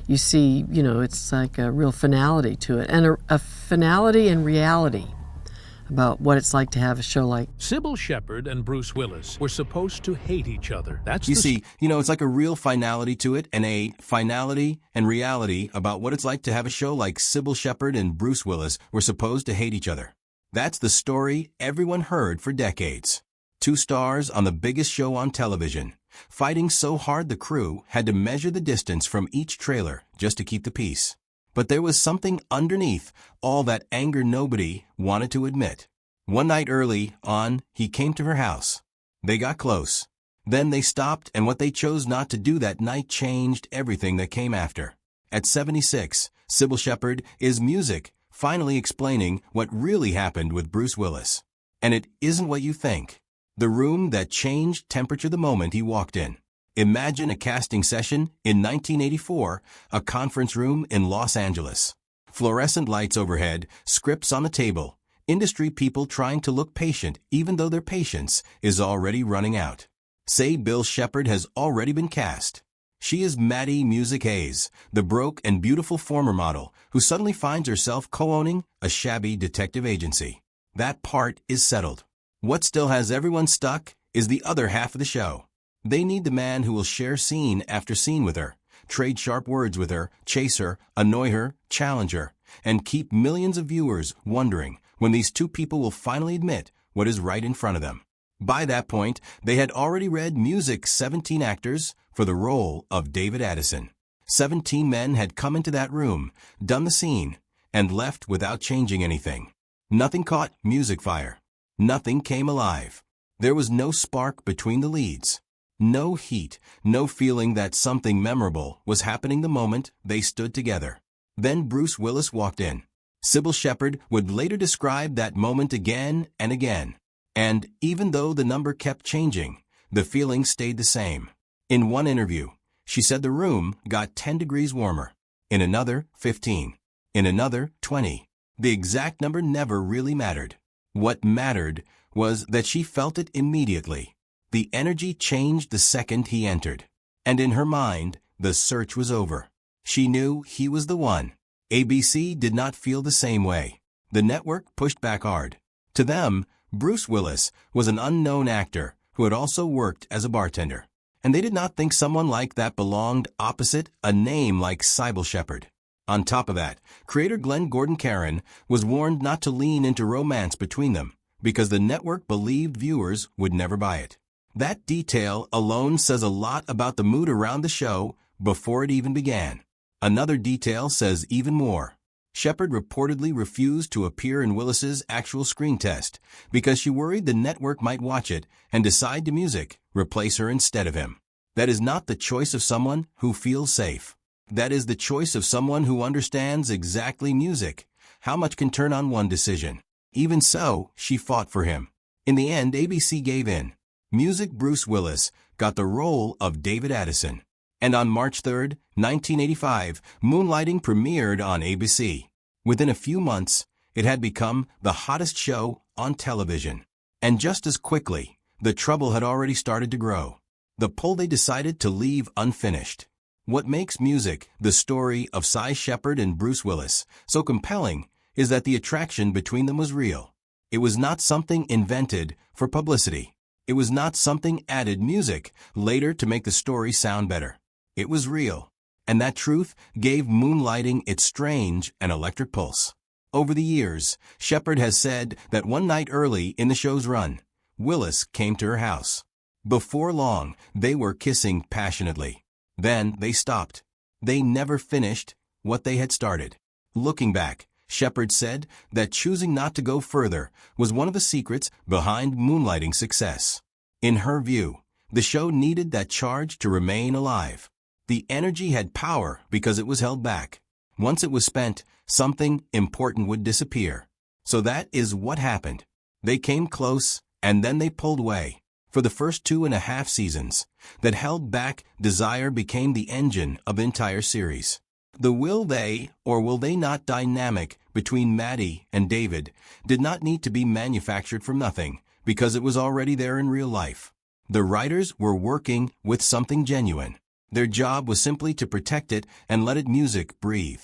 you see, it's like a real finality to it, and a finality and reality about what it's like to have a show like. Cybill Shepherd and Bruce Willis were supposed to hate each other. You see, it's like a real finality to it, and a finality and reality about what it's like to have a show like Cybill Shepherd and Bruce Willis were supposed to hate each other. That's the story everyone heard for decades. Two stars on the biggest show on television, fighting so hard the crew had to measure the distance from each trailer just to keep the peace. But there was something underneath all that anger nobody wanted to admit. One night early on, he came to her house. They got close. Then they stopped, and what they chose not to do that night changed everything that came after. At 76, Cybill Shepherd is music, finally explaining what really happened with Bruce Willis. And it isn't what you think. The room that changed temperature the moment he walked in. Imagine a casting session in 1984, a conference room in Los Angeles. Fluorescent lights overhead, scripts on the table, industry people trying to look patient even though their patience is already running out. Cybill Shepherd has already been cast. She is Maddie Music Hayes, the broke and beautiful former model who suddenly finds herself co-owning a shabby detective agency. That part is settled. What still has everyone stuck is the other half of the show. They need the man who will share scene after scene with her, trade sharp words with her, chase her, annoy her, challenge her, and keep millions of viewers wondering when these two people will finally admit what is right in front of them. By that point, they had already read Music's 17 actors for the role of David Addison. 17 men had come into that room, done the scene, and left without changing anything. Nothing caught music fire. Nothing came alive. There was no spark between the leads. No heat, no feeling that something memorable was happening the moment they stood together. Then Bruce Willis walked in. Cybill Shepherd would later describe that moment again and again. And even though the number kept changing, the feeling stayed the same. In one interview, she said the room got 10 degrees warmer. In another, 15. In another, 20. The exact number never really mattered. What mattered was that she felt it immediately. The energy changed the second he entered. And in her mind, the search was over. She knew he was the one. ABC did not feel the same way. The network pushed back hard. To them, Bruce Willis was an unknown actor who had also worked as a bartender. And they did not think someone like that belonged opposite a name like Cybill Shepherd. On top of that, creator Glenn Gordon Caron was warned not to lean into romance between them because the network believed viewers would never buy it. That detail alone says a lot about the mood around the show before it even began. Another detail says even more. Shepherd reportedly refused to appear in Willis's actual screen test because she worried the network might watch it and decide to replace her instead of him. That is not the choice of someone who feels safe. That is the choice of someone who understands exactly music, how much can turn on one decision. Even so, she fought for him. In the end, ABC gave in. Bruce Willis got the role of David Addison. And on March 3, 1985, Moonlighting premiered on ABC. Within a few months, it had become the hottest show on television. And just as quickly, the trouble had already started to grow. The pull they decided to leave unfinished. What makes Music, the story of Cybill Shepherd and Bruce Willis, so compelling is that the attraction between them was real. It was not something invented for publicity. It was not something added music later to make the story sound better. It was real. And that truth gave Moonlighting its strange and electric pulse. Over the years, Shepherd has said that one night early in the show's run, Willis came to her house. Before long, they were kissing passionately. Then they stopped. They never finished what they had started. Looking back, Shepherd said that choosing not to go further was one of the secrets behind Moonlighting's success. In her view, the show needed that charge to remain alive. The energy had power because it was held back. Once it was spent, something important would disappear. So that is what happened. They came close, and then they pulled away. For the first 2.5 seasons, that held back desire became the engine of the entire series. The will they or will they not dynamic between Maddie and David did not need to be manufactured from nothing because it was already there in real life. The writers were working with something genuine. Their job was simply to protect it and let its music breathe.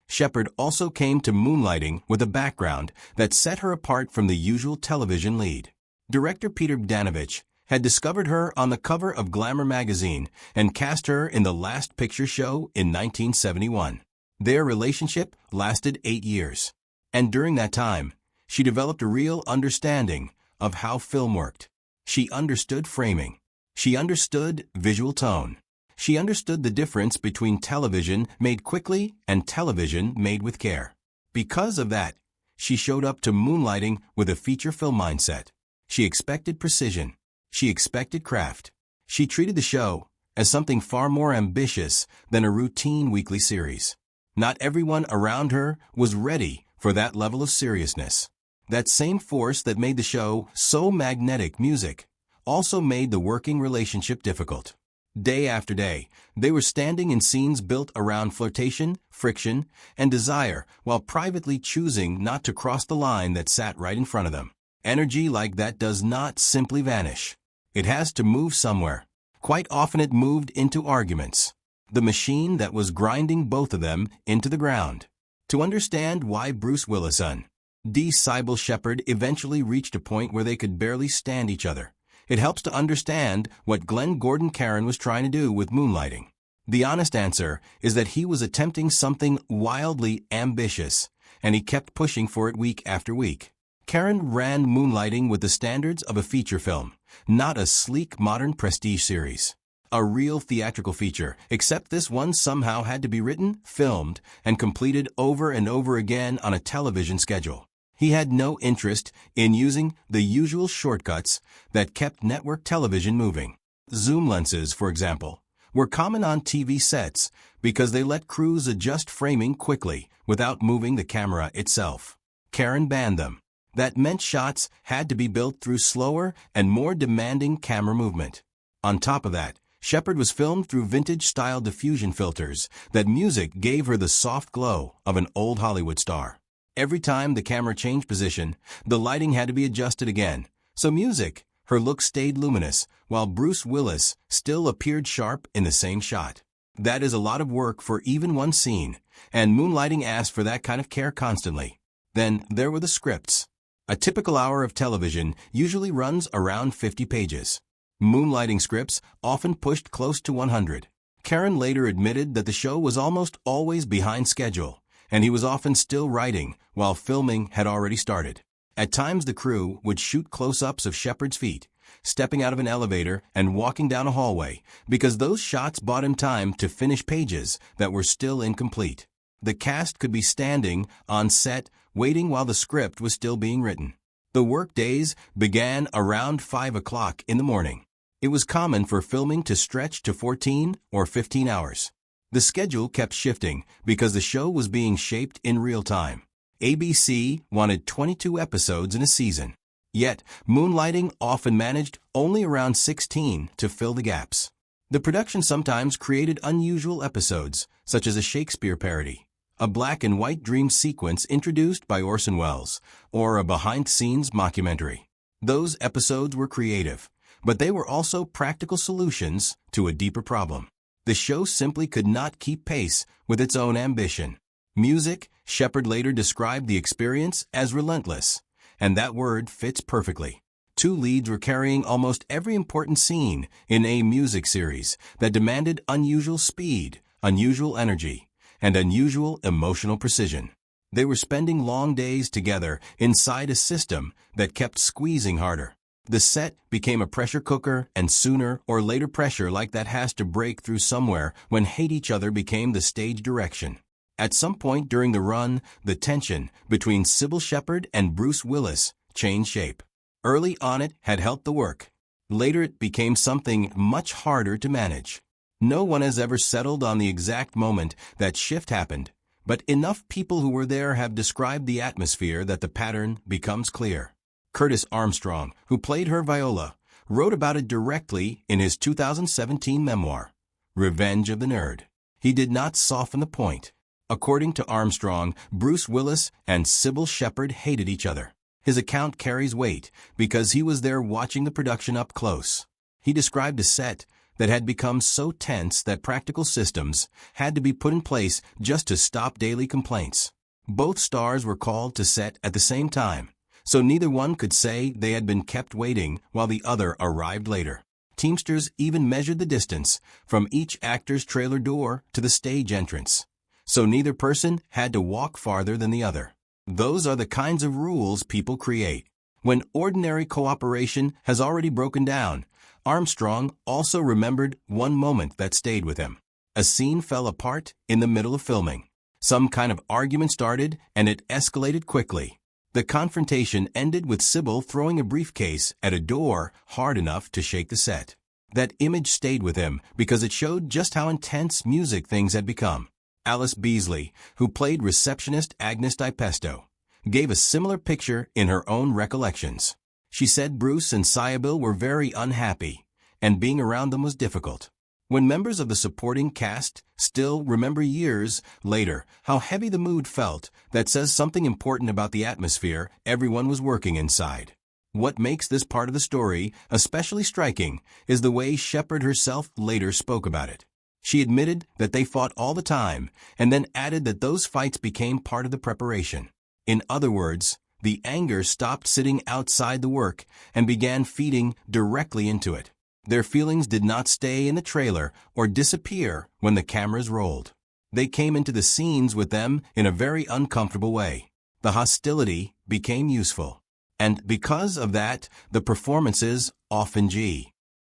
Shepherd also came to Moonlighting with a background that set her apart from the usual television lead. Director Peter Bogdanovich had discovered her on the cover of Glamour magazine and cast her in The Last Picture Show in 1971. Their relationship lasted 8 years. And during that time, she developed a real understanding of how film worked. She understood framing. She understood visual tone. She understood the difference between television made quickly and television made with care. Because of that, she showed up to Moonlighting with a feature film mindset. She expected precision. She expected craft. She treated the show as something far more ambitious than a routine weekly series. Not everyone around her was ready for that level of seriousness. That same force that made the show so magnetic music also made the working relationship difficult. Day after day, they were standing in scenes built around flirtation, friction, and desire while privately choosing not to cross the line that sat right in front of them. Energy like that does not simply vanish. It has to move somewhere. Quite often it moved into arguments. The machine that was grinding both of them into the ground. To understand why Bruce Willis and Cybill Shepherd eventually reached a point where they could barely stand each other, it helps to understand what Glenn Gordon Caron was trying to do with Moonlighting. The honest answer is that he was attempting something wildly ambitious, and he kept pushing for it week after week. Caron ran Moonlighting with the standards of a feature film, not a sleek modern prestige series. A real theatrical feature, except this one somehow had to be written, filmed, and completed over and over again on a television schedule. He had no interest in using the usual shortcuts that kept network television moving. Zoom lenses, for example, were common on TV sets because they let crews adjust framing quickly without moving the camera itself. Caron banned them. That meant shots had to be built through slower and more demanding camera movement. On top of that, Shepherd was filmed through vintage-style diffusion filters that music gave her the soft glow of an old Hollywood star. Every time the camera changed position, the lighting had to be adjusted again. So music, her look stayed luminous, while Bruce Willis still appeared sharp in the same shot. That is a lot of work for even one scene, and Moonlighting asked for that kind of care constantly. Then there were the scripts. A typical hour of television usually runs around 50 pages. Moonlighting scripts often pushed close to 100. Caron later admitted that the show was almost always behind schedule, and he was often still writing while filming had already started. At times the crew would shoot close-ups of Shepherd's feet, stepping out of an elevator and walking down a hallway, because those shots bought him time to finish pages that were still incomplete. The cast could be standing on set waiting while the script was still being written. The work days began around 5 o'clock in the morning. It was common for filming to stretch to 14 or 15 hours. The schedule kept shifting because the show was being shaped in real time. ABC wanted 22 episodes in a season. Yet, Moonlighting often managed only around 16 to fill the gaps. The production sometimes created unusual episodes, such as a Shakespeare parody, a black-and-white dream sequence introduced by Orson Welles, or a behind-the-scenes mockumentary. Those episodes were creative, but they were also practical solutions to a deeper problem. The show simply could not keep pace with its own ambition. Music, Shepherd later described the experience as relentless, and that word fits perfectly. Two leads were carrying almost every important scene in a music series that demanded unusual speed, unusual energy, and unusual emotional precision. They were spending long days together inside a system that kept squeezing harder. The set became a pressure cooker, and sooner or later pressure like that has to break through somewhere when hate each other became the stage direction. At some point during the run, the tension between Cybill Shepherd and Bruce Willis changed shape. Early on it had helped the work. Later it became something much harder to manage. No one has ever settled on the exact moment that shift happened, but enough people who were there have described the atmosphere that the pattern becomes clear. Curtis Armstrong, who played her Viola, wrote about it directly in his 2017 memoir, Revenge of the Nerd. He did not soften the point. According to Armstrong, Bruce Willis and Cybill Shepherd hated each other. His account carries weight because he was there watching the production up close. He described a set that had become so tense that practical systems had to be put in place just to stop daily complaints. Both stars were called to set at the same time, so neither one could say they had been kept waiting while the other arrived later. Teamsters even measured the distance from each actor's trailer door to the stage entrance, so neither person had to walk farther than the other. Those are the kinds of rules people create. When ordinary cooperation has already broken down, Armstrong also remembered one moment that stayed with him. A scene fell apart in the middle of filming. Some kind of argument started, and it escalated quickly. The confrontation ended with Cybill throwing a briefcase at a door hard enough to shake the set. That image stayed with him because it showed just how intense music things had become. Alice Beasley, who played receptionist Agnes DiPesto, gave a similar picture in her own recollections. She said Bruce and Cybill were very unhappy, and being around them was difficult. When members of the supporting cast still remember years later how heavy the mood felt, that says something important about the atmosphere everyone was working inside. What makes this part of the story especially striking is the way Shepherd herself later spoke about it. She admitted that they fought all the time, and then added that those fights became part of the preparation. In other words, the anger stopped sitting outside the work and began feeding directly into it. Their feelings did not stay in the trailer or disappear when the cameras rolled. They came into the scenes with them in a very uncomfortable way. The hostility became useful. And because of that, the performances often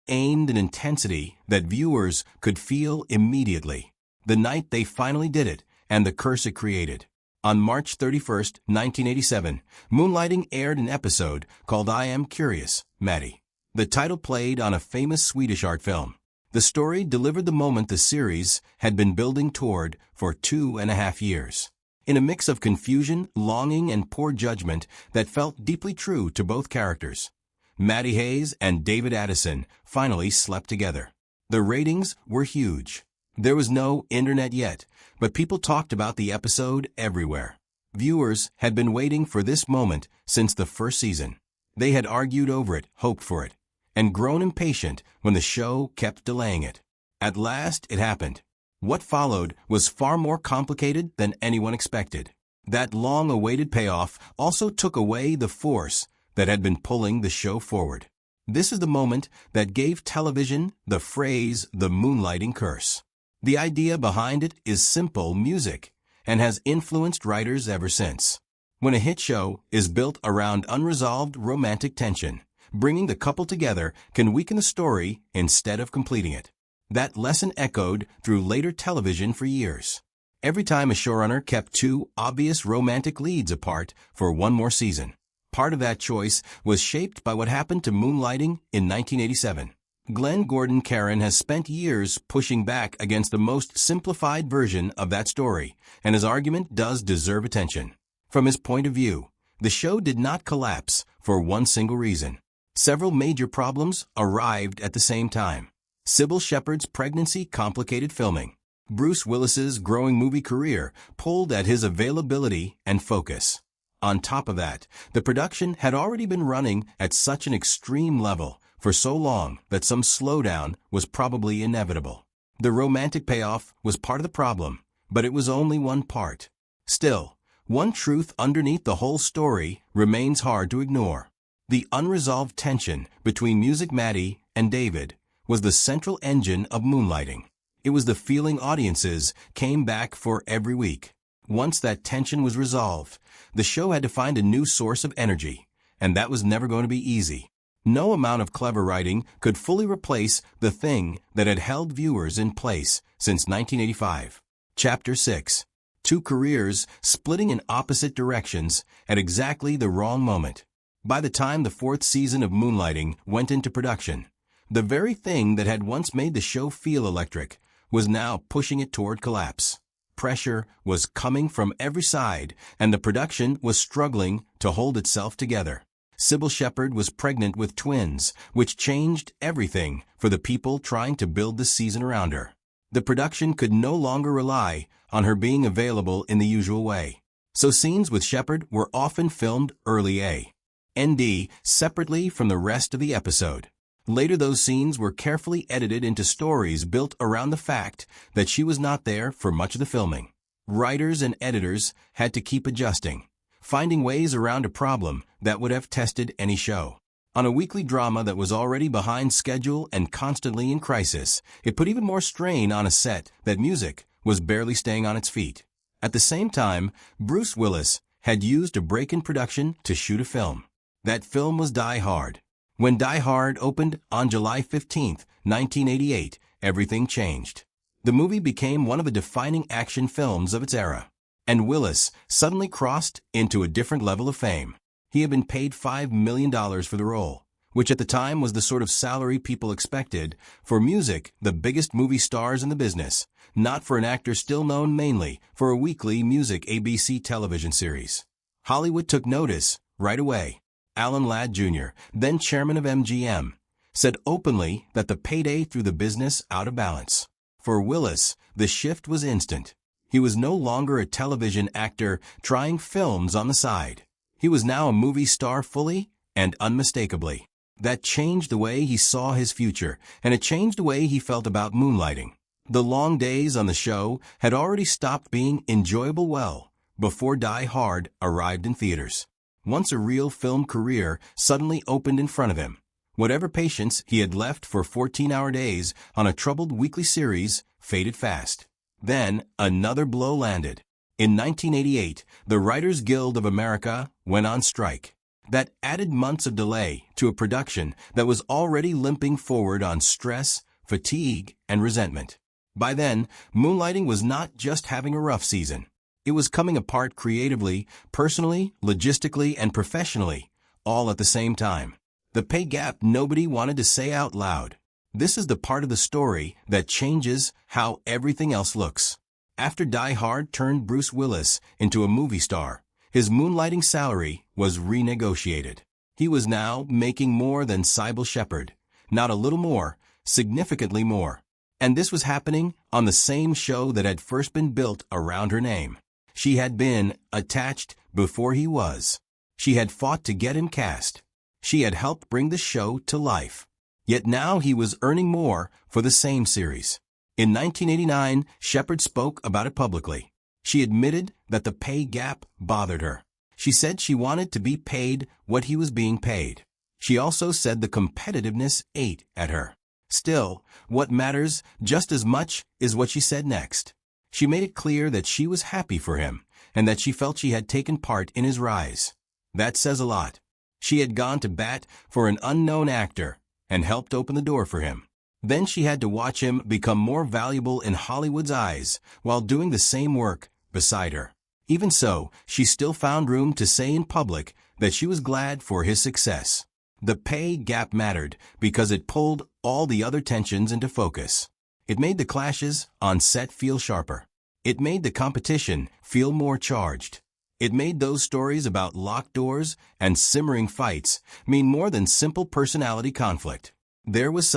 aimed an intensity that viewers could feel immediately. The night they finally did it, and the curse it created. On March 31, 1987, Moonlighting aired an episode called I Am Curious, Maddie. The title played on a famous Swedish art film. The story delivered the moment the series had been building toward for 2.5 years. In a mix of confusion, longing, and poor judgment that felt deeply true to both characters, Maddie Hayes and David Addison finally slept together. The ratings were huge. There was no internet yet, but people talked about the episode everywhere. Viewers had been waiting for this moment since the first season. They had argued over it, hoped for it, and grown impatient when the show kept delaying it. At last, it happened. What followed was far more complicated than anyone expected. That long-awaited payoff also took away the force that had been pulling the show forward. This is the moment that gave television the phrase the Moonlighting curse. The idea behind it is simple music and has influenced writers ever since. When a hit show is built around unresolved romantic tension, bringing the couple together can weaken the story instead of completing it. That lesson echoed through later television for years. Every time a showrunner kept two obvious romantic leads apart for one more season. Part of that choice was shaped by what happened to Moonlighting in 1987. Glenn Gordon Caron has spent years pushing back against the most simplified version of that story, and his argument does deserve attention. From his point of view, the show did not collapse for one single reason. Several major problems arrived at the same time. Cybill Shepherd's pregnancy complicated filming. Bruce Willis's growing movie career pulled at his availability and focus. On top of that, the production had already been running at such an extreme level for so long that some slowdown was probably inevitable. The romantic payoff was part of the problem, but it was only one part. Still, one truth underneath the whole story remains hard to ignore. The unresolved tension between Music Maddie and David was the central engine of Moonlighting. It was the feeling audiences came back for every week. Once that tension was resolved, the show had to find a new source of energy, and that was never going to be easy. No amount of clever writing could fully replace the thing that had held viewers in place since 1985. Chapter 6. Two careers splitting in opposite directions at exactly the wrong moment. By the time the fourth season of Moonlighting went into production, the very thing that had once made the show feel electric was now pushing it toward collapse. Pressure was coming from every side, and the production was struggling to hold itself together. Cybill Shepherd was pregnant with twins, which changed everything for the people trying to build the season around her. The production could no longer rely on her being available in the usual way. So scenes with Shepherd were often filmed early A. ND separately from the rest of the episode. Later, those scenes were carefully edited into stories built around the fact that she was not there for much of the filming. Writers and editors had to keep adjusting, finding ways around a problem that would have tested any show. On a weekly drama that was already behind schedule and constantly in crisis, it put even more strain on a set that music was barely staying on its feet. At the same time, Bruce Willis had used a break in production to shoot a film. That film was Die Hard. When Die Hard opened on July 15, 1988, everything changed. The movie became one of the defining action films of its era, and Willis suddenly crossed into a different level of fame. He had been paid $5 million for the role, which at the time was the sort of salary people expected for music, the biggest movie stars in the business, not for an actor still known mainly for a weekly music ABC television series. Hollywood took notice right away. Alan Ladd Jr., then chairman of MGM, said openly that the payday threw the business out of balance. For Willis, the shift was instant. He was no longer a television actor trying films on the side. He was now a movie star fully and unmistakably. That changed the way he saw his future, and it changed the way he felt about Moonlighting. The long days on the show had already stopped being enjoyable well before Die Hard arrived in theaters. Once a real film career suddenly opened in front of him. Whatever patience he had left for 14-hour days on a troubled weekly series faded fast. Then another blow landed. In 1988, the Writers Guild of America went on strike. That added months of delay to a production that was already limping forward on stress, fatigue, and resentment. By then, Moonlighting was not just having a rough season. It was coming apart creatively, personally, logistically, and professionally, all at the same time. The pay gap nobody wanted to say out loud. This is the part of the story that changes how everything else looks. After Die Hard turned Bruce Willis into a movie star, his Moonlighting salary was renegotiated. He was now making more than Cybill Shepherd, not a little more, significantly more. And this was happening on the same show that had first been built around her name. She had been attached before he was. She had fought to get him cast. She had helped bring the show to life. Yet now he was earning more for the same series. In 1989, Shepherd spoke about it publicly. She admitted that the pay gap bothered her. She said she wanted to be paid what he was being paid. She also said the competitiveness ate at her. Still, what matters just as much is what she said next. She made it clear that she was happy for him and that she felt she had taken part in his rise. That says a lot. She had gone to bat for an unknown actor and helped open the door for him. Then she had to watch him become more valuable in Hollywood's eyes while doing the same work beside her. Even so, she still found room to say in public that she was glad for his success. The pay gap mattered because it pulled all the other tensions into focus. It made the clashes on set feel sharper. It made the competition feel more charged. It made those stories about locked doors and simmering fights mean more than simple personality conflict. There was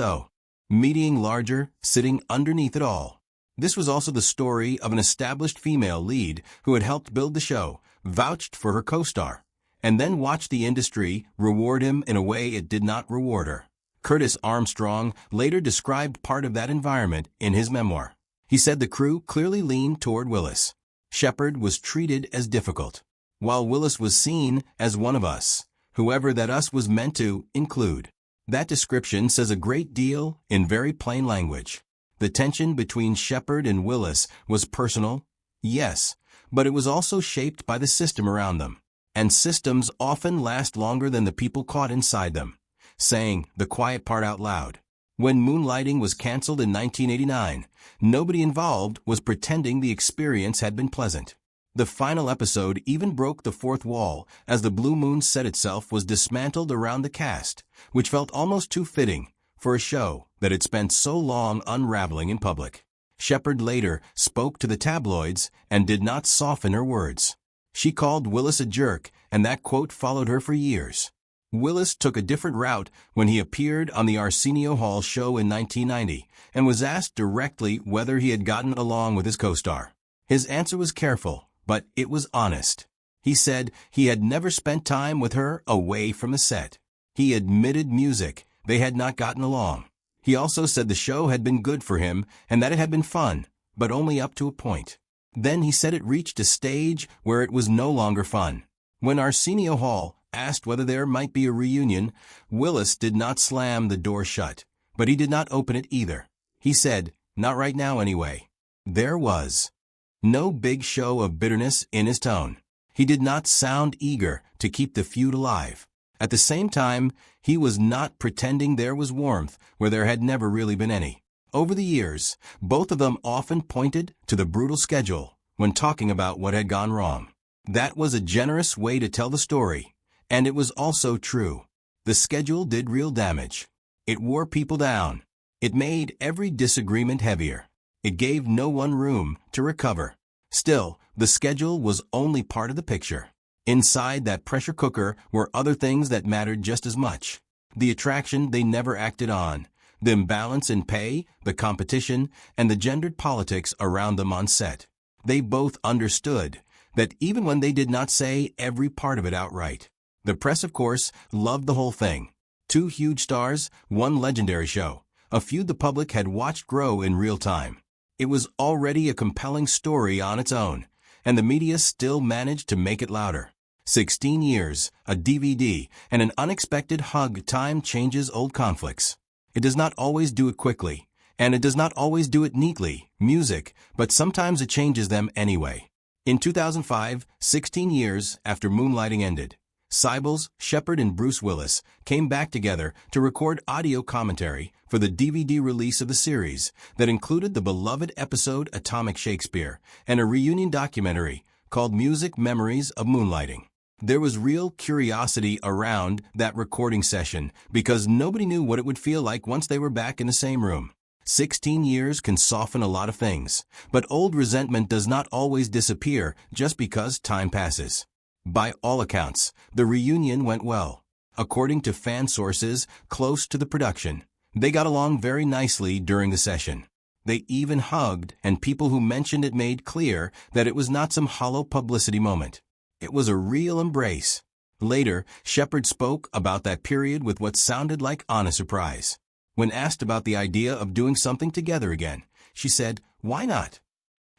meaning larger, sitting underneath it all. This was also the story of an established female lead who had helped build the show, vouched for her co-star, and then watched the industry reward him in a way it did not reward her. Curtis Armstrong later described part of that environment in his memoir. He said the crew clearly leaned toward Willis. Shepherd was treated as difficult, while Willis was seen as one of us, whoever that us was meant to include. That description says a great deal in very plain language. The tension between Shepherd and Willis was personal, yes, but it was also shaped by the system around them. And systems often last longer than the people caught inside them. Saying the quiet part out loud. When Moonlighting was canceled in 1989, nobody involved was pretending the experience had been pleasant. The final episode even broke the fourth wall as the Blue Moon set itself was dismantled around the cast, which felt almost too fitting for a show that had spent so long unraveling in public. Shepherd later spoke to the tabloids and did not soften her words. She called Willis a jerk, and that quote followed her for years. Willis took a different route when he appeared on the Arsenio Hall show in 1990 and was asked directly whether he had gotten along with his co-star. His answer was careful, but it was honest. He said he had never spent time with her away from the set. He admitted music they had not gotten along. He also said the show had been good for him and that it had been fun, but only up to a point. Then he said it reached a stage where it was no longer fun. When Arsenio Hall asked whether there might be a reunion, Willis did not slam the door shut, but he did not open it either. He said, "Not right now anyway." There was no big show of bitterness in his tone. He did not sound eager to keep the feud alive. At the same time, he was not pretending there was warmth where there had never really been any. Over the years, both of them often pointed to the brutal schedule when talking about what had gone wrong. That was a generous way to tell the story, and it was also true. The schedule did real damage. It wore people down. It made every disagreement heavier. It gave no one room to recover. Still, the schedule was only part of the picture. Inside that pressure cooker were other things that mattered just as much. The attraction they never acted on, the imbalance in pay, the competition, and the gendered politics around them on set. They both understood that even when they did not say every part of it outright. The press, of course, loved the whole thing. Two huge stars, one legendary show, a feud the public had watched grow in real time. It was already a compelling story on its own, and the media still managed to make it louder. 16 years, a DVD, and an unexpected hug. Time changes old conflicts. It does not always do it quickly, and it does not always do it neatly, music, but sometimes it changes them anyway. In 2005, 16 years after Moonlighting ended, Cybill Shepherd and Bruce Willis came back together to record audio commentary for the DVD release of the series that included the beloved episode Atomic Shakespeare and a reunion documentary called Music Memories of Moonlighting. There was real curiosity around that recording session because nobody knew what it would feel like once they were back in the same room. 16 years can soften a lot of things, but old resentment does not always disappear just because time passes. By all accounts, the reunion went well. According to fan sources close to the production, they got along very nicely during the session. They even hugged, and people who mentioned it made clear that it was not some hollow publicity moment. It was a real embrace. Later, Shepherd spoke about that period with what sounded like honest surprise. When asked about the idea of doing something together again, she said, "Why not?"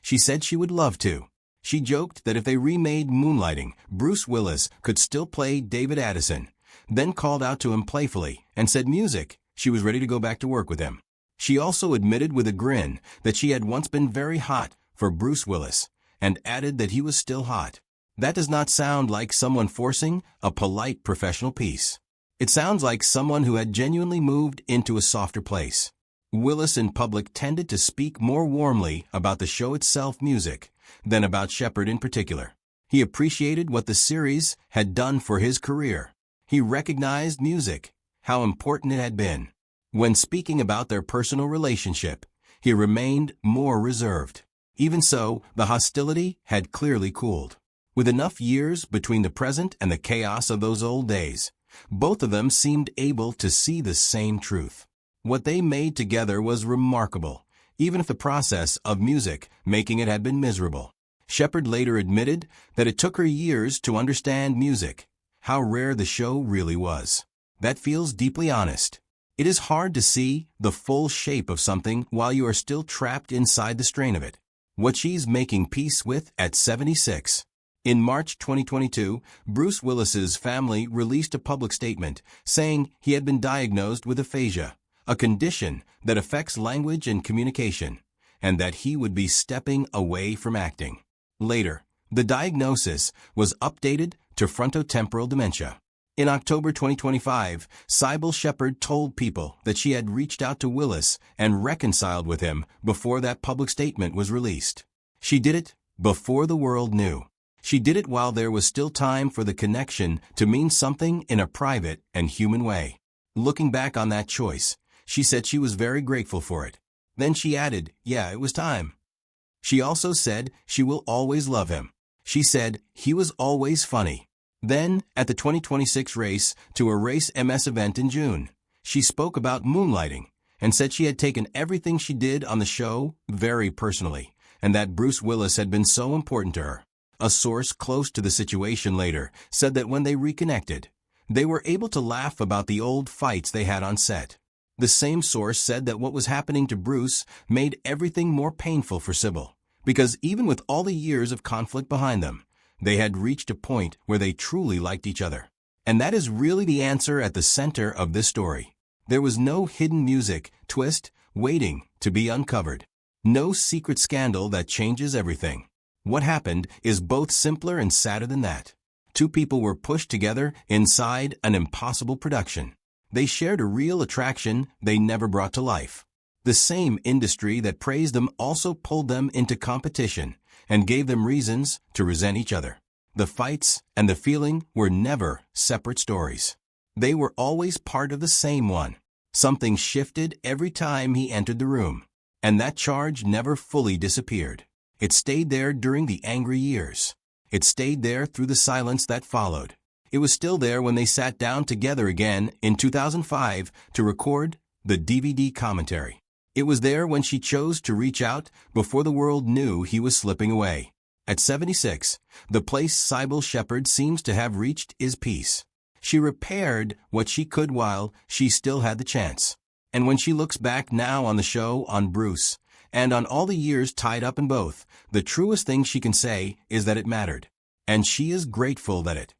She said she would love to. She joked that if they remade Moonlighting, Bruce Willis could still play David Addison, then called out to him playfully and said music. She was ready to go back to work with him. She also admitted with a grin that she had once been very hot for Bruce Willis and added that he was still hot. That does not sound like someone forcing a polite professional piece. It sounds like someone who had genuinely moved into a softer place. Willis in public tended to speak more warmly about the show itself, music, than about Shepherd in particular. He appreciated what the series had done for his career. He recognized music, how important it had been. When speaking about their personal relationship, he remained more reserved. Even so, the hostility had clearly cooled. With enough years between the present and the chaos of those old days, both of them seemed able to see the same truth. What they made together was remarkable, even if the process of music making it had been miserable. Shepherd later admitted that it took her years to understand music, how rare the show really was. That feels deeply honest. It is hard to see the full shape of something while you are still trapped inside the strain of it. What she's making peace with at 76. In March 2022, Bruce Willis's family released a public statement saying he had been diagnosed with aphasia, a condition that affects language and communication, and that he would be stepping away from acting. Later, the diagnosis was updated to frontotemporal dementia. In October 2025, Cybill Shepherd told People that she had reached out to Willis and reconciled with him before that public statement was released. She did it before the world knew. She did it while there was still time for the connection to mean something in a private and human way. Looking back on that choice, she said she was very grateful for it. Then she added, "Yeah, it was time." She also said she will always love him. She said he was always funny. Then, at the 2026 race to Erase MS event in June, she spoke about Moonlighting and said she had taken everything she did on the show very personally, and that Bruce Willis had been so important to her. A source close to the situation later said that when they reconnected, They were able to laugh about the old fights they had on set. The same source said that what was happening to Bruce made everything more painful for Cybill, because even with all the years of conflict behind them, they had reached a point where they truly liked each other. And that is really the answer at the center of this story. There was no hidden music, twist, waiting to be uncovered. No secret scandal that changes everything. What happened is both simpler and sadder than that. Two people were pushed together inside an impossible production. They shared a real attraction they never brought to life. The same industry that praised them also pulled them into competition and gave them reasons to resent each other. The fights and the feeling were never separate stories. They were always part of the same one. Something shifted every time he entered the room, and that charge never fully disappeared. It stayed there during the angry years. It stayed there through the silence that followed. It was still there when they sat down together again in 2005 to record the DVD commentary. It was there when she chose to reach out before the world knew he was slipping away. At 76, the place Cybill Shepherd seems to have reached is peace. She repaired what she could while she still had the chance. And when she looks back now on the show, on Bruce, and on all the years tied up in both, the truest thing she can say is that it mattered. And she is grateful that it